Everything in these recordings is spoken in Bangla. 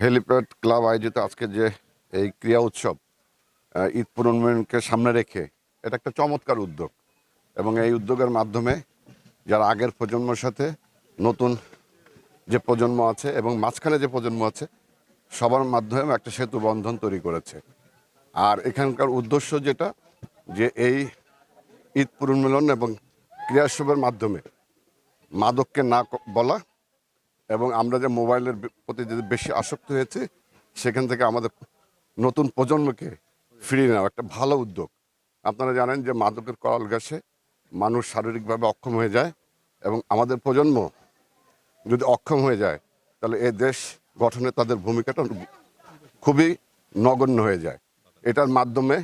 হেলিপ্যাড ক্লাব আয়োজিত আজকে যে এই ক্রীড়া উৎসব ঈদ পুনর্মিলনকে সামনে রেখে এটা একটা চমৎকার উদ্যোগ এবং এই উদ্যোগের মাধ্যমে যারা আগের প্রজন্মের সাথে নতুন যে প্রজন্ম আছে এবং মাঝখানে যে প্রজন্ম আছে সবার মাধ্যমে একটা সেতু বন্ধন তৈরি করেছে। আর এখানকার উদ্দেশ্য যেটা যে এই ঈদ পুনর্মিলন এবং ক্রীড়া উৎসবের মাধ্যমে মাদককে না বলা এবং আমরা যে মোবাইলের প্রতি যদি বেশি আসক্ত হয়েছি সেখান থেকে আমাদের নতুন প্রজন্মকে ফিরিয়ে নেওয়া একটা ভালো উদ্যোগ। আপনারা জানেন যে মাদকের করাল ঘাসে মানুষ শারীরিকভাবে অক্ষম হয়ে যায় এবং আমাদের প্রজন্ম যদি অক্ষম হয়ে যায় তাহলে এই দেশ গঠনে তাদের ভূমিকাটা খুবই নগণ্য হয়ে যায়। এটার মাধ্যমে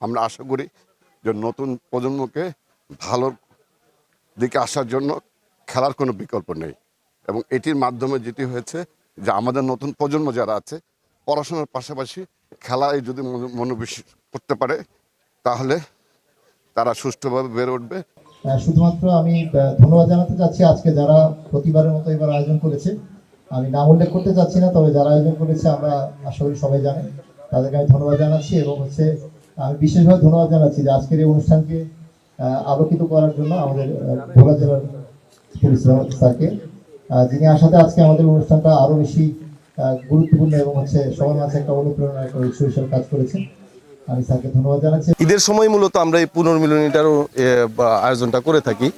আমরা আশা করি যে নতুন প্রজন্মকে ভালোর দিকে আসার জন্য খেলার কোনো বিকল্প নেই এবং এটির মাধ্যমে যেটি হয়েছে যে আমাদের নতুন প্রজন্ম যারা আছে পড়াশোনার পাশাপাশি খেলায় যদি মনোনিবেশ করতে পারে তাহলে তারা সুষ্ঠুভাবে বেড়ে উঠবে। শুধুমাত্র আমি ধন্যবাদ জানাতে চাচ্ছি আজকে যারা প্রতিবারের মতো এবার আয়োজন করেছে। আমি নাম উল্লেখ করতে চাচ্ছি না, তবে যারা আয়োজন করেছে আমরা আশা করি সবাই জানেন, তাদেরকে আমি ধন্যবাদ জানাচ্ছি। এবং আমি বিশেষভাবে ধন্যবাদ জানাচ্ছি যে আজকের এই অনুষ্ঠানকে আলোকিত করার জন্য আমাদের ভোলা জেলার পুলিশ স্যারকে, যিনি আসাতে আজকে আমাদের অনুষ্ঠানটা আরো বেশি গুরুত্বপূর্ণ এবং সবার মাঝে একটা অনুপ্রেরণা একটা উৎস হিসেবে কাজ করেছে। আমি স্যারকে ধন্যবাদ জানাচ্ছি। ঈদের সময় মূলত আমরা এই পুনর্মিলনীটারও আয়োজনটা করে থাকি।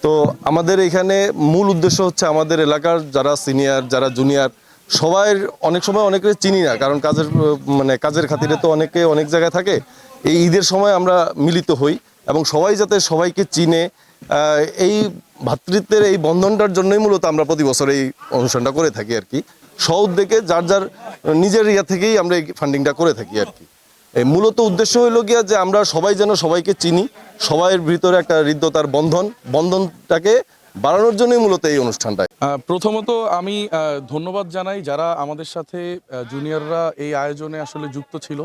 তো আমাদের এখানে মূল উদ্দেশ্য হচ্ছে আমাদের এলাকার যারা সিনিয়র যারা জুনিয়র সবাই অনেক সময় অনেকে চিনি না, কারণ কাজের খাতিরে তো অনেকে অনেক জায়গায় থাকে। এই ঈদের সময় আমরা মিলিত হই এবং সবাই যাতে সবাইকে চিনে, এই ভ্রাতৃত্বের এই বন্ধনটার জন্যই মূলত আমরা প্রতি বছর এই অনুষ্ঠানটা করে থাকি আর কি। উদ্যোগে যার যার নিজের থেকেই আমরা এই ফান্ডিংটা করে থাকি আর কি। এই মূলত উদ্দেশ্য হইল গিয়া যে আমরা সবাই যেন সবাইকে চিনি, সবাইয়ের ভিতরে একটা হৃদ্যতার বন্ধনটাকে বাড়ানোর জন্যই মূলত এই অনুষ্ঠানটা। প্রথমত আমি ধন্যবাদ জানাই যারা আমাদের সাথে জুনিয়ররা এই আয়োজনে আসলে যুক্ত ছিল,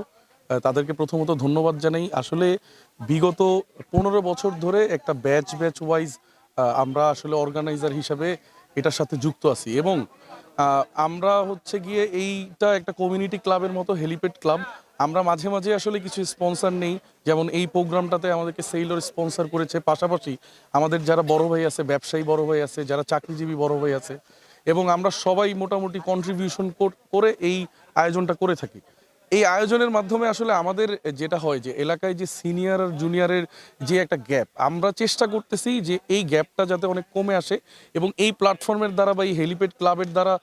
তাদেরকে প্রথমত ধন্যবাদ জানাই। আসলে বিগত 15 বছর ধরে একটা ব্যাচ ওয়াইজ আমরা আসলে অর্গানাইজার হিসাবে এটার সাথে যুক্ত আছি এবং আমরা গিয়ে এইটা একটা কমিউনিটি ক্লাবের মতো হেলিপ্যাড ক্লাব। আমরা মাঝে মাঝে আসলে কিছু স্পন্সর নেই, যেমন এই প্রোগ্রামটাতে আমাদেরকে সেইলর স্পন্সর করেছে। পাশাপাশি আমাদের যারা বড় ভাই আছে, ব্যবসায়ী বড় ভাই আছে, যারা চাকরিজীবী বড় ভাই আছে, এবং আমরা সবাই মোটামুটি কন্ট্রিবিউশন করে এই আয়োজনটা করে থাকি। এই আয়োজনের মাধ্যমে আসলে আমাদের যেটা হয় যে এলাকায় যে সিনিয়র আর জুনিয়রের যে একটা গ্যাপ, আমরা চেষ্টা করতেছি যে এই গ্যাপটা যাতে অনেক কমে আসে এবং এই প্ল্যাটফর্মের দ্বারা বা এই হেলিপ্যাড ক্লাবের দ্বারা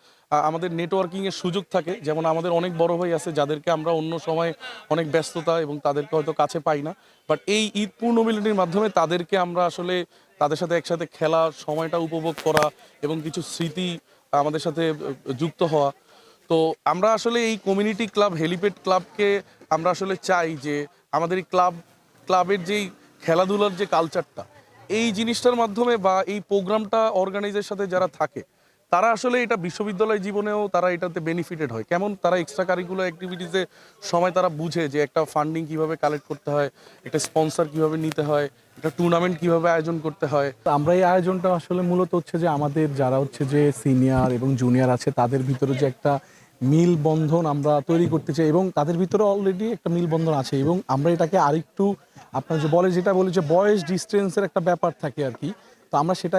আমাদের নেটওয়ার্কিংয়ের সুযোগ থাকে। যেমন আমাদের অনেক বড় ভাই আছে যাদেরকে আমরা অন্য সময় অনেক ব্যস্ততা এবং তাদেরকে হয়তো কাছে পাই না, বাট এই ঈদ পুনর্মিলনীর মাধ্যমে তাদেরকে আমরা আসলে তাদের সাথে একসাথে খেলা, সময়টা উপভোগ করা এবং কিছু স্মৃতি আমাদের সাথে যুক্ত হওয়া। তো আমরা আসলে এই কমিউনিটি ক্লাব হেলিপ্যাড ক্লাবকে আমরা আসলে চাই যে আমাদের এই ক্লাবের যেই খেলাধুলার যে কালচারটা, এই জিনিসটার মাধ্যমে বা এই প্রোগ্রামটা অর্গানাইজের সাথে যারা থাকে তারা আসলে এটা বিশ্ববিদ্যালয় জীবনেও তারা এটাতে বেনিফিটেড হয়। কেমন তারা এক্সট্রা কারিকুলার অ্যাক্টিভিটিসে সময় তারা বুঝে যে একটা ফান্ডিং কিভাবে কালেক্ট করতে হয়, একটা স্পন্সর কিভাবে নিতে হয়, একটা টুর্নামেন্ট কিভাবে আয়োজন করতে হয়। আমরা এই আয়োজনটা আসলে মূলত যে আমাদের যারা যে সিনিয়র এবং জুনিয়র আছে তাদের ভিতরে যে একটা মিল বন্ধন আমরা তৈরি করতে চাই এবং তাদের ভিতরে অলরেডি একটা মিল বন্ধন আছে এবং আমরা এটাকে আরেকটু আপনার যেটা বলে যে বয়স ডিস্টেন্সের একটা ব্যাপার থাকে আর কি। তো আমরা সেটা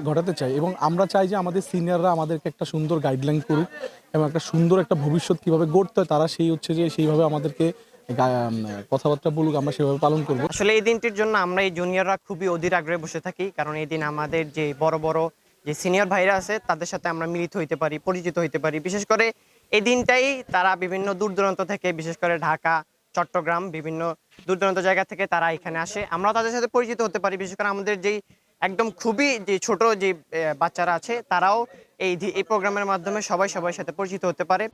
ঘটাতে চাই এবং আমরা চাই যে আমাদের সিনিয়ররা আমাদেরকে একটা সুন্দর গাইডলাইন করুক এবং একটা সুন্দর একটা ভবিষ্যৎ কীভাবে গড়তে হয় তারা সেইভাবে আমাদেরকে কথাবার্তা বলুক, আমরা সেভাবে পালন করব। আসলে এই দিনটির জন্য আমরা এই জুনিয়ররা খুবই অধীর আগ্রহে বসে থাকি, কারণ এই দিন আমাদের যে বড় বড় যে সিনিয়র ভাইরা আছে তাদের সাথে আমরা মিলিত হইতে পারি, পরিচিত হইতে পারি। বিশেষ করে এই দিনটাই তারা বিভিন্ন দূর দূরান্ত থেকে, বিশেষ করে ঢাকা, চট্টগ্রাম, বিভিন্ন দূর দূরান্ত জায়গা থেকে তারা এখানে আসে। আমরাও তাদের সাথে পরিচিত হতে পারি। বিশেষ করে আমাদের যেই একদম খুবই যে ছোট যে বাচ্চারা আছে তারাও এই প্রোগ্রামের মাধ্যমে সবাই সবার সাথে পরিচিত হতে পারে।